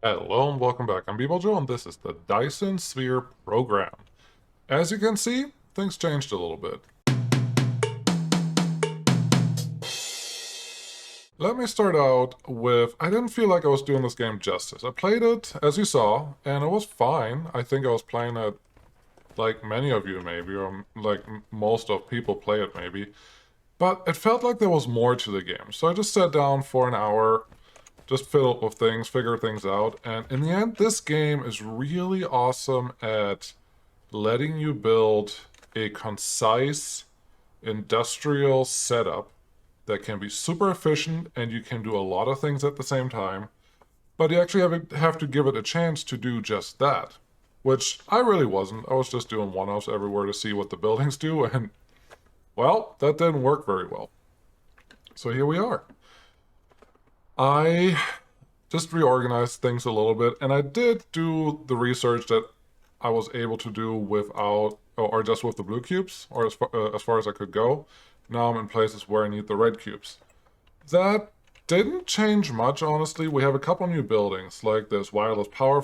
Hello and welcome back. I'm Joe and this is the Dyson Sphere Program. As you can see, things changed a little bit. Let me start out with, I didn't feel like I was doing this game justice. I played it, as you saw, and it was fine. I think I was playing it like many of you maybe, or like most of people play it maybe. But it felt like there was more to the game. So I just sat down for an hour, just fiddle with things, figure things out, and in the end, this game is really awesome at letting you build a concise industrial setup that can be super efficient and you can do a lot of things at the same time, but you actually have to give it a chance to do just that, which I really wasn't. I was just doing one-offs everywhere to see what the buildings do, and well, that didn't work very well. So here we are. I just reorganized things a little bit, and I did do the research that I was able to do without, or just with the blue cubes, or as far as I could go. Now I'm in places where I need the red cubes. That didn't change much, honestly. We have a couple new buildings, like this wireless power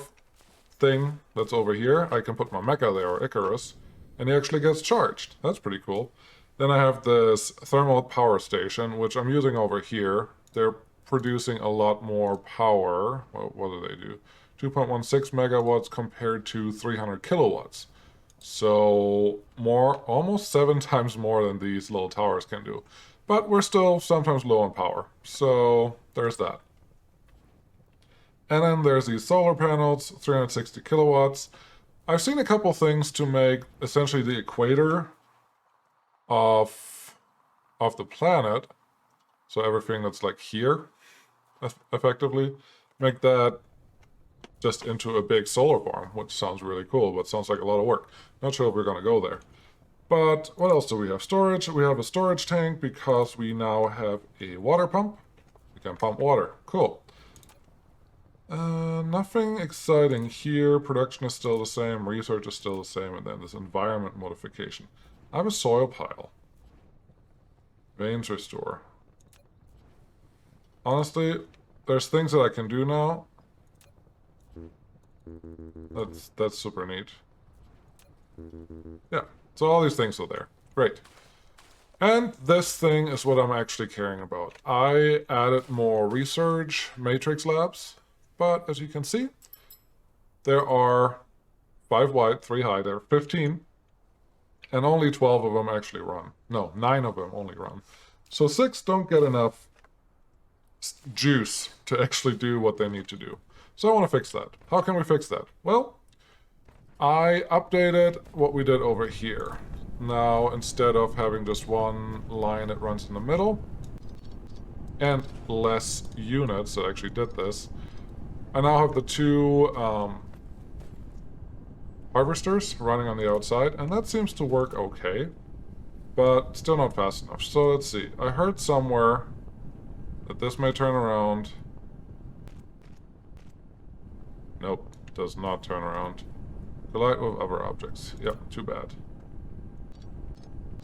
thing that's over here. I can put my mecha there, or Icarus, and he actually gets charged. That's pretty cool. Then I have this thermal power station, which I'm using over here. They're producing a lot more power. What do they do? 2.16 megawatts compared to 300 kilowatts. So more, almost 7 times more than these little towers can do. But we're still sometimes low on power. So there's that. And then there's these solar panels, 360 kilowatts. I've seen a couple things to make essentially the equator of the planet, so everything that's like here, effectively, make that just into a big solar farm, which sounds really cool, but sounds like a lot of work. Not sure if we're going to go there. But what else do we have? Storage. We have a storage tank because we now have a water pump. We can pump water. Cool. Nothing exciting here. Production is still the same. Research is still the same. And then this environment modification. I have a soil pile. Veins restore. Honestly, there's things that I can do now. That's super neat. Yeah, so all these things are there. Great. And this thing is what I'm actually caring about. I added more research matrix labs, but as you can see, there are 5 wide, 3 high, there are 15, and only 12 of them actually run. No, 9 of them only run. So 6 don't get enough juice to actually do what they need to do. So I want to fix that. How can we fix that? Well, I updated what we did over here. Now, instead of having just one line that runs in the middle, and less units that actually did this, I now have the 2 harvesters running on the outside, and that seems to work okay, but still not fast enough. So let's see. I heard somewhere that this may turn around. Nope, does not turn around. Collide with other objects. Yep, too bad.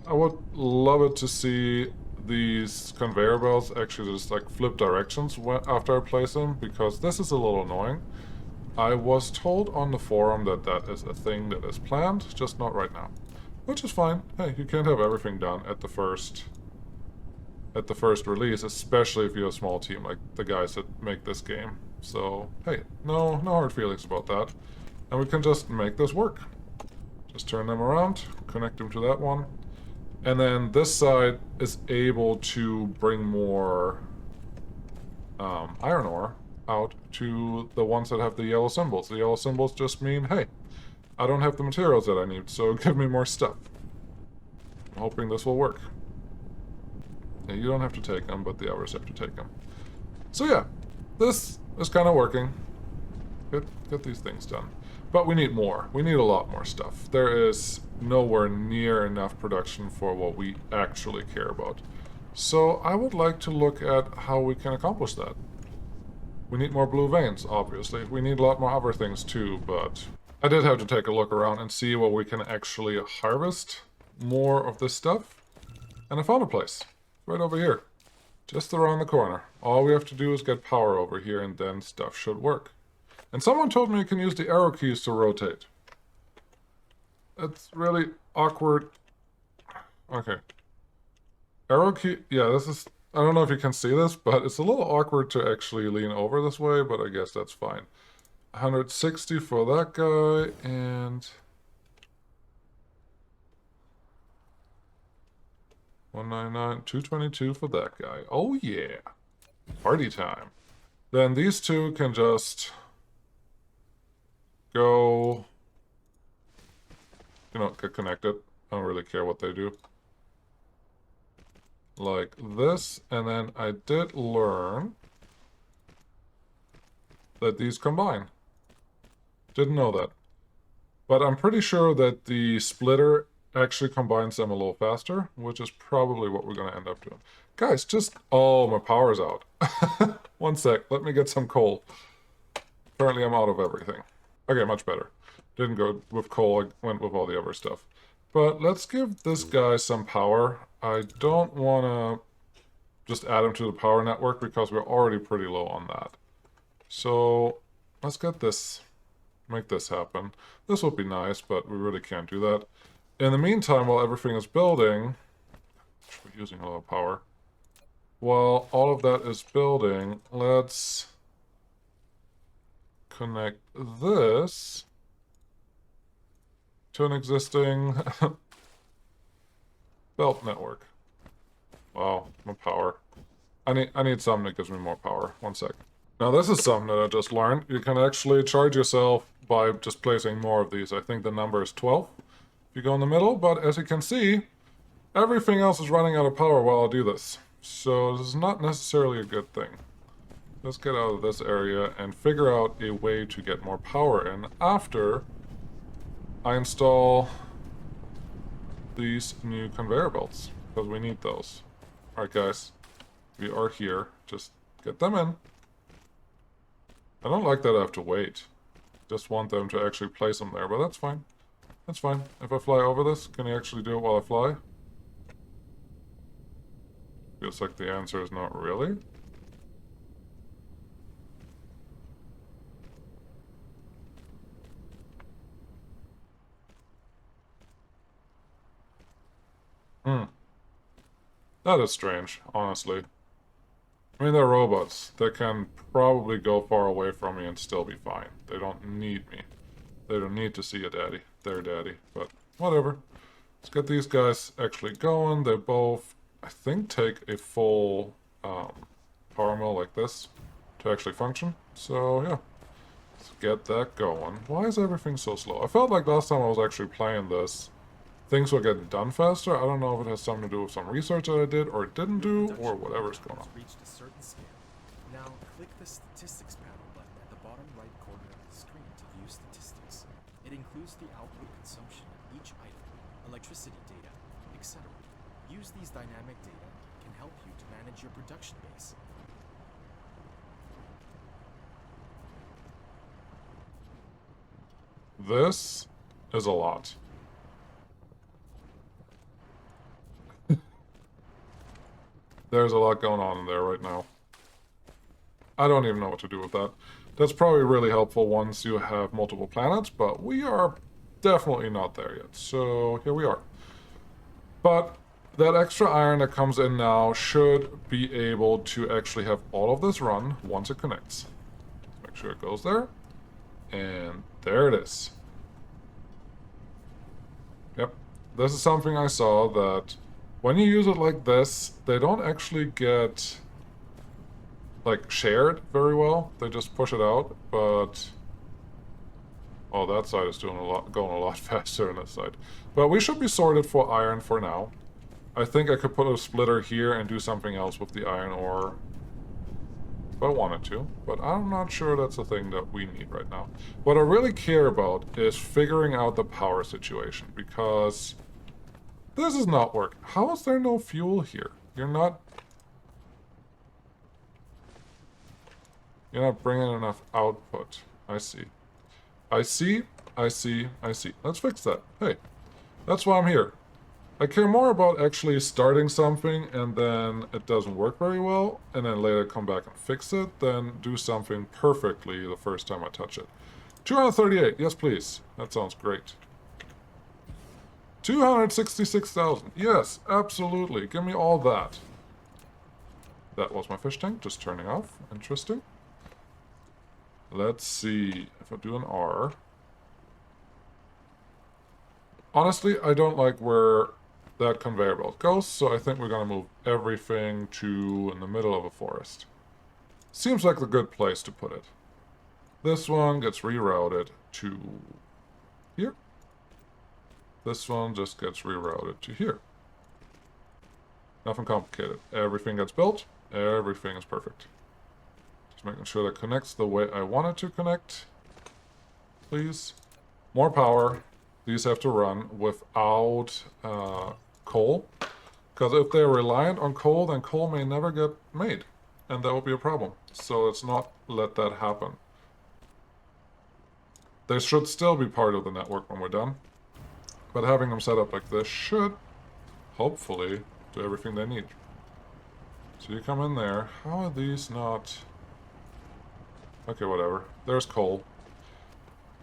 I would love it to see these conveyor belts actually just like flip directions after I place them, because this is a little annoying. I was told on the forum that that is a thing that is planned, just not right now. Which is fine. Hey, you can't have everything done at the first release, especially if you have a small team like the guys that make this game. So, hey, no hard feelings about that. And we can just make this work. Just turn them around, connect them to that one. And then this side is able to bring more iron ore out to the ones that have the yellow symbols. The yellow symbols just mean, hey, I don't have the materials that I need, so give me more stuff. I'm hoping this will work. Yeah, you don't have to take them, but the others have to take them. So yeah, this is kind of working. Get these things done. But we need more. We need a lot more stuff. There is nowhere near enough production for what we actually care about. So I would like to look at how we can accomplish that. We need more blue veins, obviously. We need a lot more other things too, but I did have to take a look around and see where we can actually harvest more of this stuff. And I found a place. Right over here. Just around the corner. All we have to do is get power over here and then stuff should work. And someone told me you can use the arrow keys to rotate. It's really awkward. Okay. Arrow key, yeah, this is, I don't know if you can see this, but it's a little awkward to actually lean over this way, but I guess that's fine. 160 for that guy, and 199, 222 for that guy. Oh yeah, party time. Then these two can just go, get connected. I don't really care what they do. Like this, and then I did learn that these combine. Didn't know that. But I'm pretty sure that the splitter actually combines them a little faster, which is probably what we're going to end up doing. Guys, just... Oh, my power's out. One sec, let me get some coal. Apparently I'm out of everything. Okay, much better. Didn't go with coal, I went with all the other stuff. But let's give this guy some power. I don't want to just add him to the power network because we're already pretty low on that. So let's get this, make this happen. This would be nice, but we really can't do that. In the meantime, while everything is building, we're using a lot of power. While all of that is building, let's connect this to an existing belt network. Wow, more power. I need something that gives me more power. One sec. Now this is something that I just learned. You can actually charge yourself by just placing more of these. I think the number is 12 if you go in the middle, but as you can see, everything else is running out of power while I do this. So this is not necessarily a good thing. Let's get out of this area and figure out a way to get more power in after I install these new conveyor belts, because we need those. Alright guys, we are here. Just get them in. I don't like that I have to wait. Just want them to actually place them there, but that's fine. That's fine. If I fly over this, can you actually do it while I fly? Feels like the answer is not really. That is strange, honestly. I mean, they're robots. They can probably go far away from me and still be fine. They don't need me. They don't need to see a daddy. Their daddy. But whatever. Let's get these guys actually going. They both, I think, take a full power mill like this to actually function. So, yeah. Let's get that going. Why is everything so slow? I felt like last time I was actually playing this, things were getting done faster. I don't know if it has something to do with some research that I did or didn't do, or whatever's going on. Reached a certain scale. Now click the statistics panel button at the bottom right corner of the screen to view statistics. It includes the output consumption of each item, electricity data, etc. Use these dynamic data can help you to manage your production base. This is a lot. There's a lot going on in there right now. I don't even know what to do with that. That's probably really helpful once you have multiple planets, but we are definitely not there yet. So here we are. But that extra iron that comes in now should be able to actually have all of this run once it connects. Make sure it goes there. And there it is. Yep. This is something I saw that when you use it like this, they don't actually get like shared very well. They just push it out, but oh, that side is doing going a lot faster than this side. But we should be sorted for iron for now. I think I could put a splitter here and do something else with the iron ore if I wanted to, but I'm not sure that's a thing that we need right now. What I really care about is figuring out the power situation, because this is not working. How is there no fuel here? You're not bringing enough output. I see. I see. Let's fix that. Hey, that's why I'm here. I care more about actually starting something and then it doesn't work very well, and then later come back and fix it, than do something perfectly the first time I touch it. 238, yes please. That sounds great. 266,000, yes, absolutely. Give me all that. That was my fish tank, just turning off. Interesting. Let's see if I do an R. Honestly, I don't like where that conveyor belt goes, so I think we're going to move everything to in the middle of a forest. Seems like the good place to put it. This one gets rerouted to here. This one just gets rerouted to here. Nothing complicated. Everything gets built. Everything is perfect. Just making sure that connects the way I want it to connect. Please. More power. These have to run without coal. Because if they're reliant on coal, then coal may never get made. And that would be a problem. So let's not let that happen. They should still be part of the network when we're done. But having them set up like this should, hopefully, do everything they need. So you come in there. How are these not... Okay, whatever. There's coal.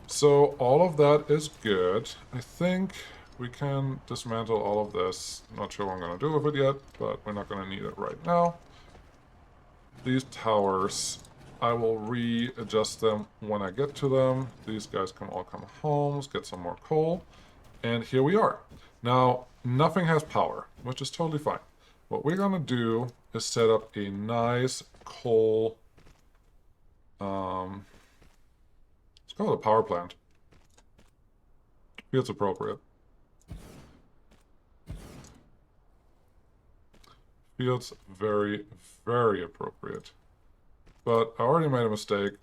So all of that is good. I think we can dismantle all of this. Not sure what I'm going to do with it yet, but we're not going to need it right now. These towers, I will readjust them when I get to them. These guys can all come home. Let's get some more coal. And here we are. Now, nothing has power, which is totally fine. What we're going to do is set up a nice coal... let's call it a power plant. Feels appropriate. Feels very, very appropriate. But I already made a mistake.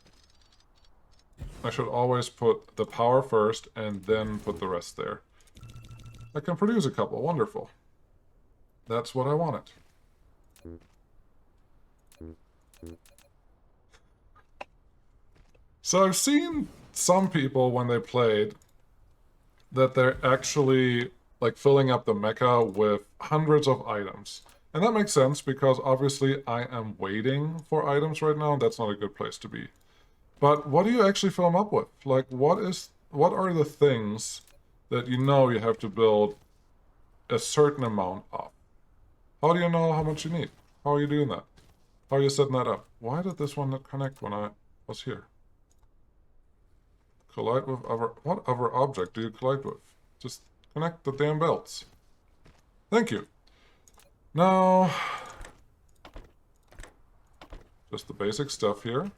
I should always put the power first and then put the rest there. I can produce a couple. Wonderful. That's what I wanted. So I've seen some people when they played that they're actually like filling up the mecha with hundreds of items. And that makes sense because obviously I am waiting for items right now and that's not a good place to be. But what do you actually fill them up with? Like what are the things that you know you have to build a certain amount of? How do you know how much you need? How are you doing that? How are you setting that up? Why did this one not connect when I was here? Collide with other... What other object do you collide with? Just connect the damn belts. Thank you. Now... just the basic stuff here.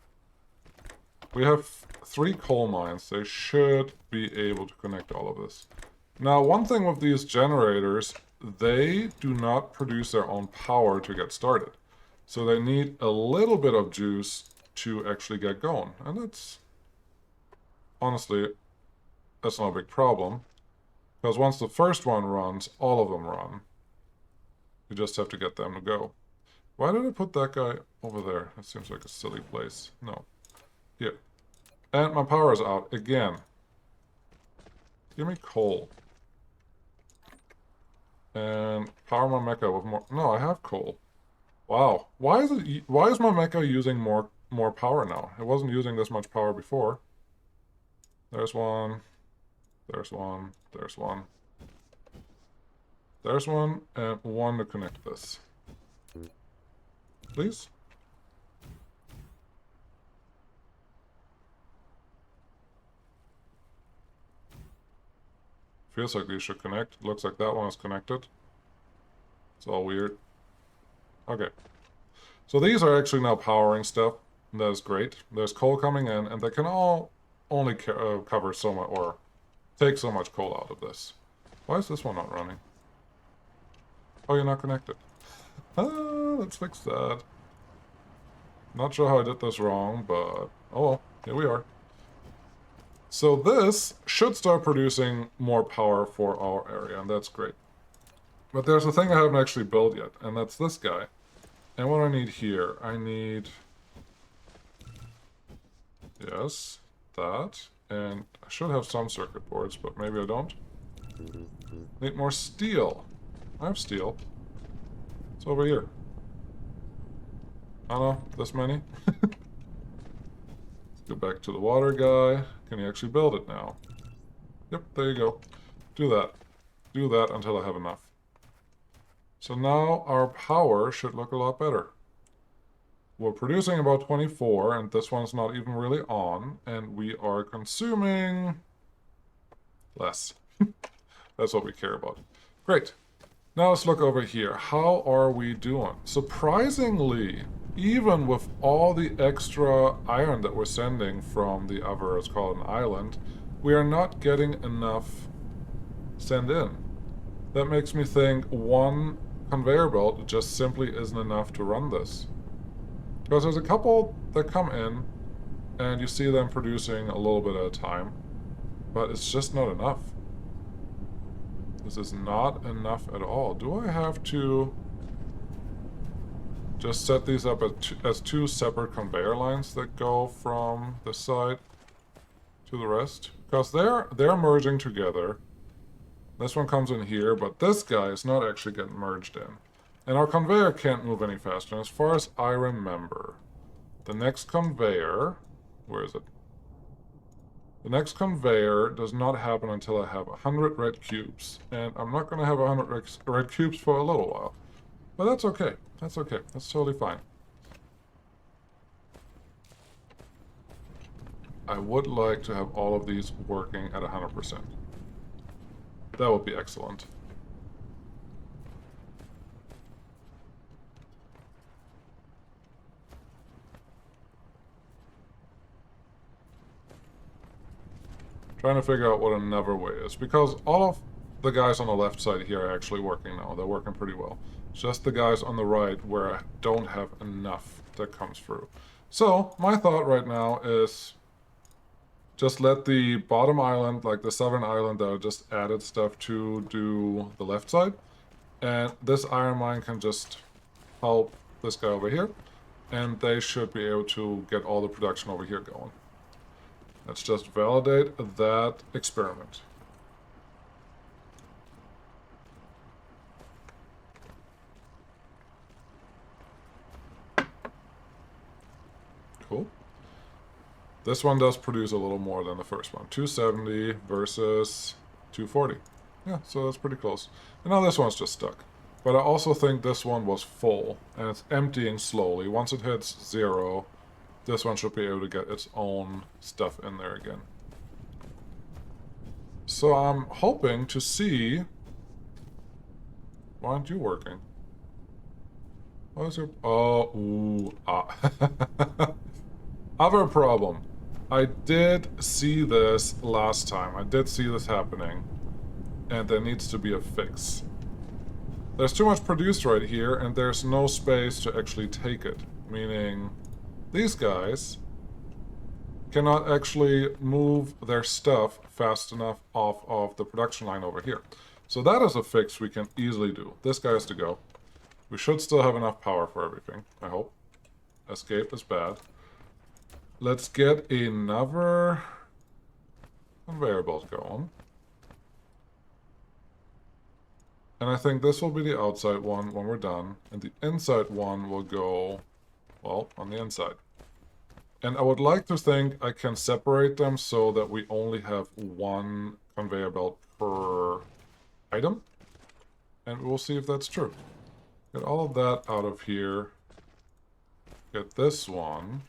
We have 3 coal mines. They should be able to connect all of this. Now, one thing with these generators, they do not produce their own power to get started. So they need a little bit of juice to actually get going. And that's... honestly, that's not a big problem. Because once the first one runs, all of them run. You just have to get them to go. Why did I put that guy over there? That seems like a silly place. No. Here. And my power is out again. Give me coal. And power my mecha with more... No, I have coal. Wow. Why is my mecha using more power now? It wasn't using this much power before. There's one. There's one. There's one. There's one, and one to connect this. Please? Feels like these should connect. Looks like that one is connected. It's all weird. Okay. So these are actually now powering stuff. That is great. There's coal coming in, and they can all only cover so much, or take so much coal out of this. Why is this one not running? Oh, you're not connected. Let's fix that. Not sure how I did this wrong, but oh well, here we are. So this should start producing more power for our area, and that's great. But there's a thing I haven't actually built yet, and that's this guy. And what I need here, I need... yes, that. And I should have some circuit boards, but maybe I don't. Need more steel. I have steel. It's over here. I don't know, this many? Let's go back to the water guy. Can you actually build it now? Yep, there you go. Do that. Do that until I have enough. So now our power should look a lot better. We're producing about 24, and this one's not even really on, and we are consuming less. That's what we care about. Great. Now let's look over here. How are we doing? Surprisingly, even with all the extra iron that we're sending from the other, it's called an island, we are not getting enough send in. That makes me think one conveyor belt just simply isn't enough to run this. Because there's a couple that come in, and you see them producing a little bit at a time, but it's just not enough. This is not enough at all. Do I have to just set these up as two separate conveyor lines that go from this side to the rest? Because they're merging together. This one comes in here, but this guy is not actually getting merged in. And our conveyor can't move any faster. And as far as I remember, the next conveyor... Where is it? The next conveyor does not happen until I have 100 red cubes. And I'm not going to have 100 red cubes for a little while. But that's okay. That's okay. That's totally fine. I would like to have all of these working at 100%. That would be excellent. Trying to figure out what another way is, because all of the guys on the left side here are actually working now. They're working pretty well. Just the guys on the right where I don't have enough that comes through. So my thought right now is just let the bottom island, like the southern island that I just added stuff to, do the left side. And this iron mine can just help this guy over here. And they should be able to get all the production over here going. Let's just validate that experiment. Cool. This one does produce a little more than the first one. 270 versus 240. Yeah, so that's pretty close. And now this one's just stuck. But I also think this one was full, and it's emptying slowly. Once it hits 0, this one should be able to get its own stuff in there again. So I'm hoping to see... Why aren't you working? What is your... Oh, ooh, ah. Other problem. I did see this last time. I did see this happening. And there needs to be a fix. There's too much produced right here, and there's no space to actually take it. Meaning, these guys cannot actually move their stuff fast enough off of the production line over here. So that is a fix we can easily do. This guy has to go. We should still have enough power for everything, I hope. Escape is bad. Let's get another conveyor belt going. And I think this will be the outside one when we're done. And the inside one will go, well, on the inside. And I would like to think I can separate them so that we only have one conveyor belt per item. And we'll see if that's true. Get all of that out of here. Get this one.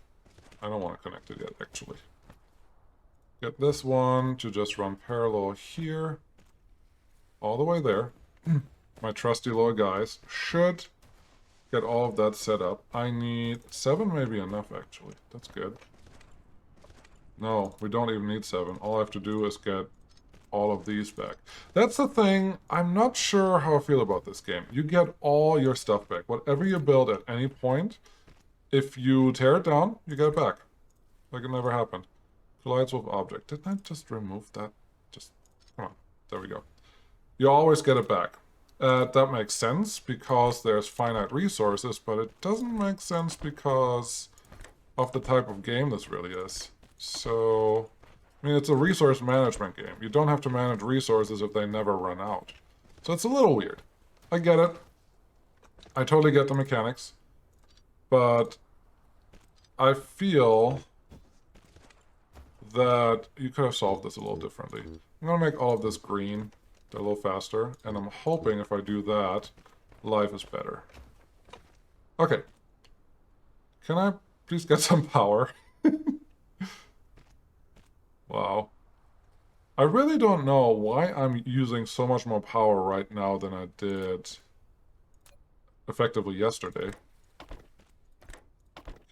I don't want to connect it yet, actually. Get this one to just run parallel here. All the way there. My trusty little guys should get all of that set up. I need 7, maybe enough, actually. That's good. No, we don't even need 7. All I have to do is get all of these back. That's the thing. I'm not sure how I feel about this game. You get all your stuff back. Whatever you build at any point, if you tear it down, you get it back. Like it never happened. Collides with object. Didn't I just remove that? Just, come on. There we go. You always get it back. That makes sense because there's finite resources, but it doesn't make sense because of the type of game this really is. So, I mean, it's a resource management game. You don't have to manage resources if they never run out. So it's a little weird. I get it. I totally get the mechanics. But I feel that you could have solved this a little differently. I'm going to make all of this green a little faster, and I'm hoping if I do that, life is better. Okay. Can I please get some power? Wow. I really don't know why I'm using so much more power right now than I did effectively yesterday.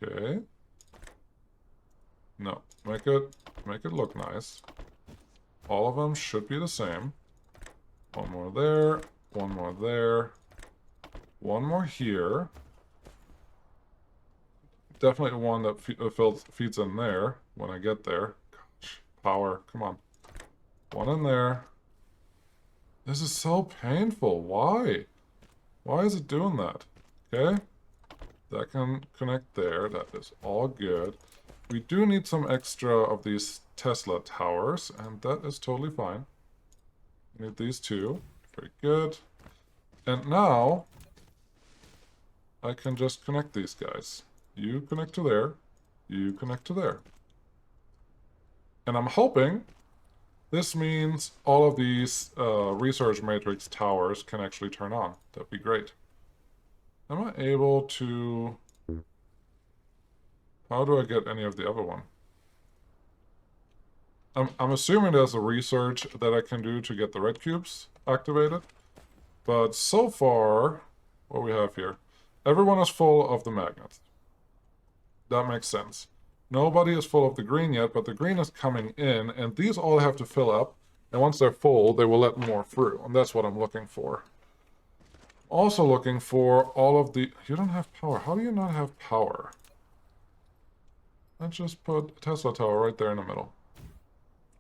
Okay. No, make it look nice. All of them should be the same. One more there, one more there, one more here. Definitely one that feeds in there when I get there. Gosh, power, come on. One in there. This is so painful. Why? Why is it doing that? Okay. That can connect there. That is all good. We do need some extra of these Tesla towers, and that is totally fine. Need these two. Very good. And now I can just connect these guys. You connect to there. You connect to there. And I'm hoping this means all of these research matrix towers can actually turn on. That'd be great. Am I able to... How do I get any of the other one? I'm assuming there's a research that I can do to get the red cubes activated. But so far, what we have here, everyone is full of the magnets. That makes sense. Nobody is full of the green yet, but the green is coming in, and these all have to fill up. And once they're full, they will let more through, and that's what I'm looking for. Also looking for all of the... You don't have power. How do you not have power? Let's just put a Tesla tower right there in the middle.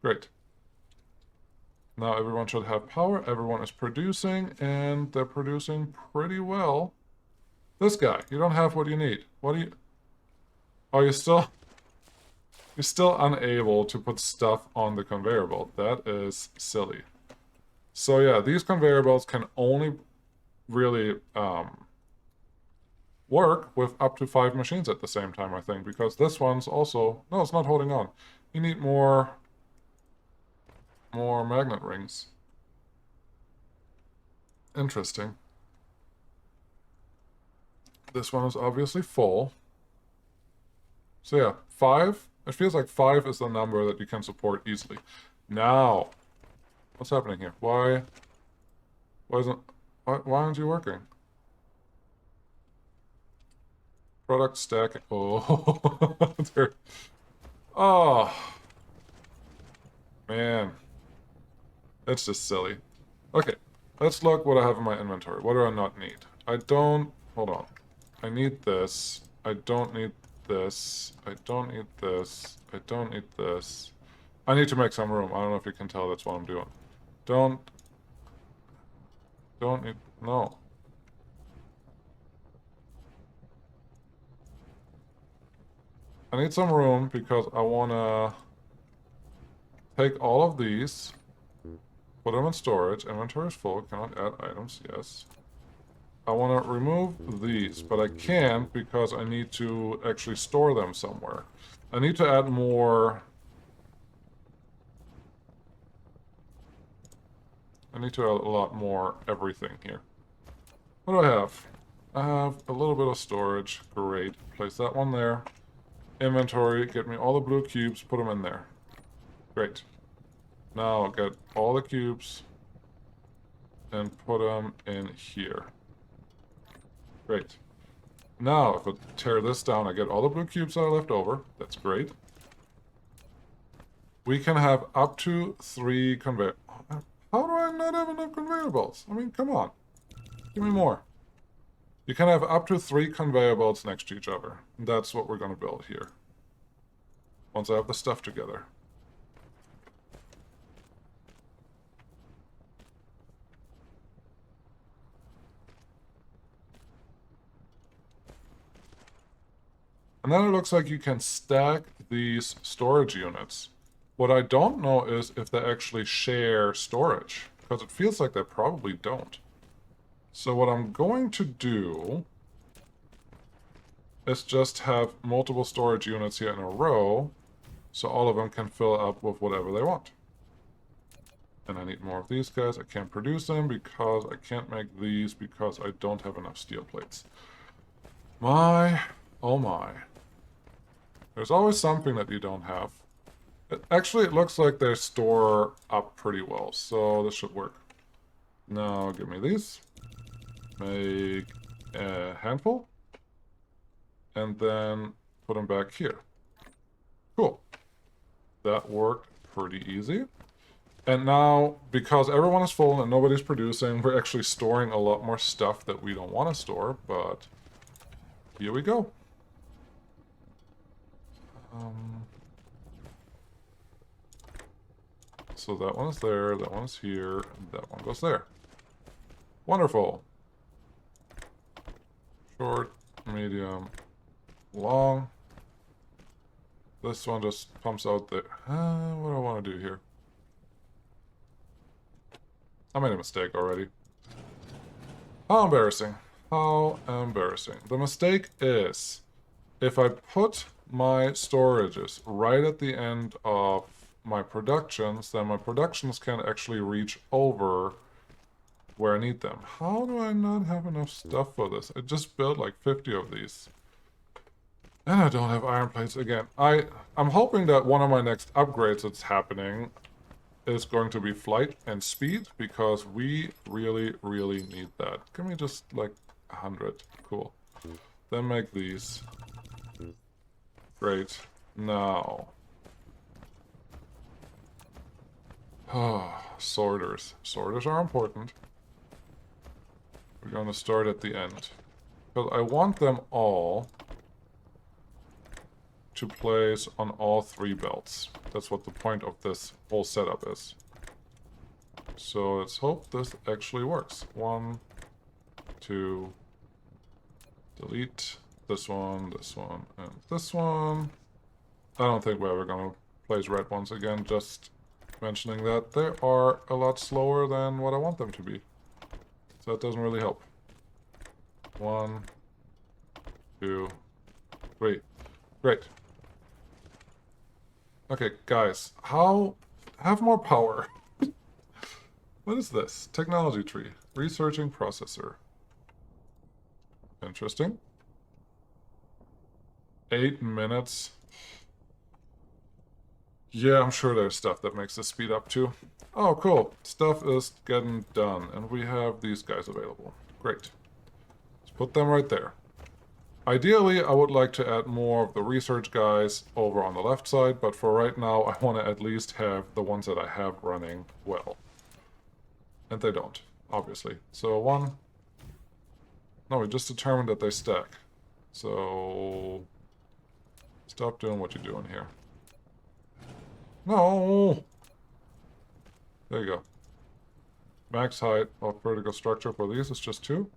Great. Now everyone should have power. Everyone is producing, and they're producing pretty well. This guy, you don't have what you need. What do you... Are you still... You're still unable to put stuff on the conveyor belt. That is silly. So yeah, these conveyor belts can only really work with up to 5 machines at the same time, I think, because this one's also... No, it's not holding on. You need more magnet rings. Interesting. This one is obviously full. So yeah, 5. It feels like 5 is the number that you can support easily. Now, what's happening here? Why aren't you working? Product stacking. Oh, oh, man, that's just silly. Okay, let's look what I have in my inventory. What do I not need? I don't. Hold on. I need this. I don't need this. I don't need this. I don't need this. I need to make some room. I don't know if you can tell that's what I'm doing. Don't need... No. I need some room because I want to take all of these, put them in storage. Inventory is full. Cannot add items. Yes. I want to remove these, but I can't because I need to actually store them somewhere. I need to add more... I need to add a lot more everything here. What do I have? I have a little bit of storage. Great. Place that one there. Inventory. Get me all the blue cubes. Put them in there. Great. Now I'll get all the cubes and put them in here. Great. Now, if I tear this down, I get all the blue cubes that are left over. That's great. We can have up to 3 conveyor... How do I not have enough conveyor belts? I mean, come on. Give me more. You can have up to 3 conveyor belts next to each other. That's what we're going to build here. Once I have the stuff together. And then it looks like you can stack these storage units. What I don't know is if they actually share storage, because it feels like they probably don't. So what I'm going to do is just have multiple storage units here in a row, so all of them can fill up with whatever they want. And I need more of these guys. I can't produce them because I can't make these because I don't have enough steel plates. My, oh my. There's always something that you don't have. Actually, it looks like they store up pretty well, so this should work. Now, give me these. Make a handful. And then put them back here. Cool. That worked pretty easy. And now, because everyone is full and nobody's producing, we're actually storing a lot more stuff that we don't want to store, but here we go. So that one's there, that one's here, and that one goes there. Wonderful. Short, medium, long. This one just pumps out there. What do I want to do here? I made a mistake already. How embarrassing. How embarrassing. The mistake is, if I put my storages right at the end of my productions, then my productions can actually reach over where I need them. How do I not have enough stuff for this? I just built like 50 of these. And I don't have iron plates again. I'm hoping that one of my next upgrades that's happening is going to be flight and speed, because we really, really need that. Give me just like 100. Cool. Then make these. Great. Now. Sorters. Sorters are important. We're going to start at the end. Because I want them all to place on all 3 belts. That's what the point of this whole setup is. So let's hope this actually works. 1, 2, delete this one, and this one. I don't think we're ever going to place red ones again, just mentioning that they are a lot slower than what I want them to be. So that doesn't really help. 1, 2, 3. Great. Okay, guys, have more power. What is this? Technology tree. Researching processor. Interesting. 8 minutes. Yeah, I'm sure there's stuff that makes this speed up too. Oh, cool. Stuff is getting done, and we have these guys available. Great. Let's put them right there. Ideally, I would like to add more of the research guys over on the left side, but for right now, I want to at least have the ones that I have running well. And they don't, obviously. So 1... No, we just determined that they stack. So... Stop doing what you're doing here. No! There you go. Max height of vertical structure for these is just 2.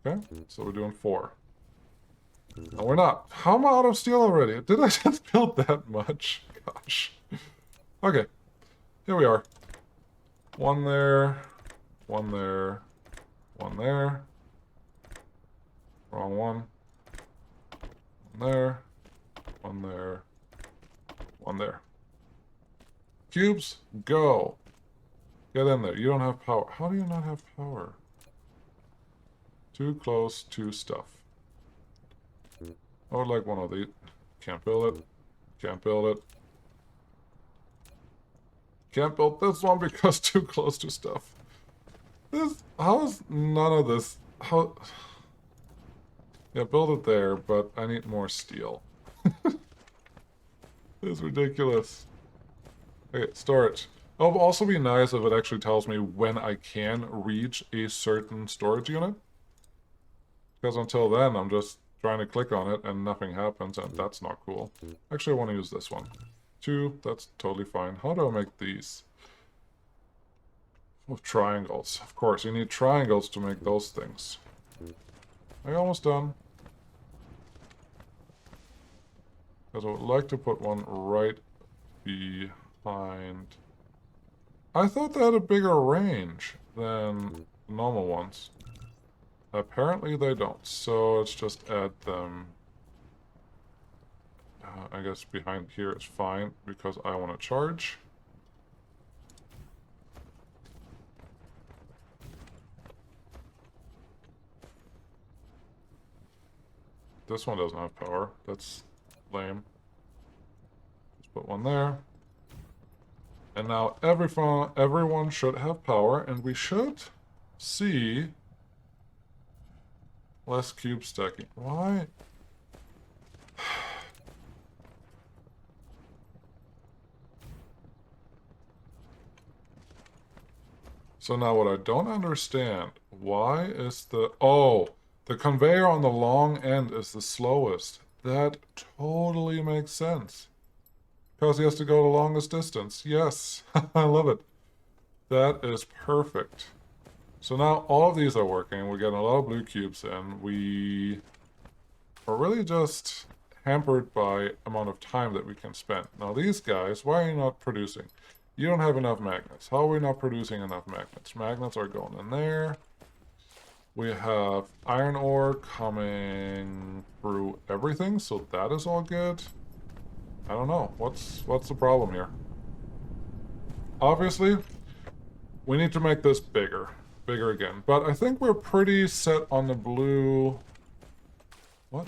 Okay, so we're doing 4. No, we're not. How am I out of steel already? Did I just build that much? Gosh. Okay, here we are. 1 there, 1 there, 1 there. Wrong one. 1 there, 1 there, 1 there. Cubes, go. Get in there. You don't have power. How do you not have power? Too close to stuff. I would like one of these. Can't build it. Can't build it. Can't build this one because too close to stuff. How is none of this, how... Yeah, build it there, but I need more steel. It's ridiculous. Okay, storage. It would also be nice if it actually tells me when I can reach a certain storage unit. Because until then, I'm just trying to click on it and nothing happens, and that's not cool. Actually, I want to use this one. 2, that's totally fine. How do I make these? With triangles. Of course, you need triangles to make those things. Are you almost done? Because I would like to put one right behind... I thought they had a bigger range than normal ones. Apparently they don't, so let's just add them. I guess behind here is fine because I want to charge. This one doesn't have power. That's lame. Let's put one there. And now everyone should have power, and we should see less cube stacking. Why? So now what I don't understand, why is the conveyor on the long end is the slowest. That totally makes sense. Because he has to go the longest distance. Yes, I love it. That is perfect. So now all of these are working. We're getting a lot of blue cubes in. We are really just hampered by amount of time that we can spend. Now these guys, why are you not producing? You don't have enough magnets. How are we not producing enough magnets? Magnets are going in there. We have iron ore coming through everything, so that is all good. I don't know. What's the problem here? Obviously, we need to make this bigger. Bigger again. But I think we're pretty set on the blue. Why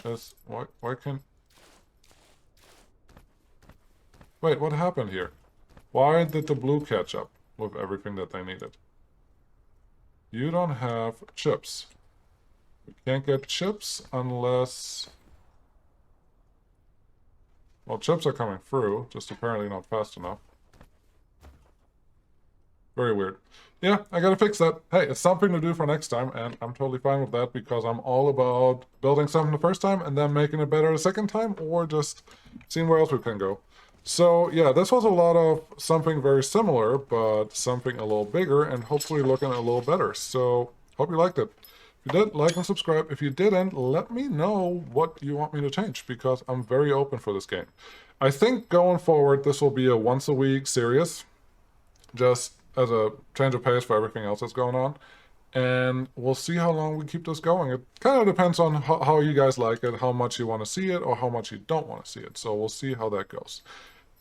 can... Wait, what happened here? Why did the blue catch up with everything that they needed? You don't have chips. We can't get chips unless... Well, chips are coming through, just apparently not fast enough. Very weird. Yeah, I gotta fix that. Hey, it's something to do for next time, and I'm totally fine with that because I'm all about building something the first time and then making it better the second time, or just seeing where else we can go. So yeah, this was a lot of something very similar, but something a little bigger and hopefully looking a little better. So hope you liked it. If you did, like and subscribe. If you didn't, let me know what you want me to change because I'm very open for this game. I think going forward, this will be a once a week series, just as a change of pace for everything else that's going on. And we'll see how long we keep this going. It kind of depends on how you guys like it, how much you want to see it, or how much you don't want to see it. So we'll see how that goes.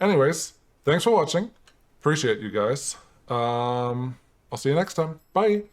Anyways, thanks for watching. Appreciate you guys. I'll see you next time. Bye.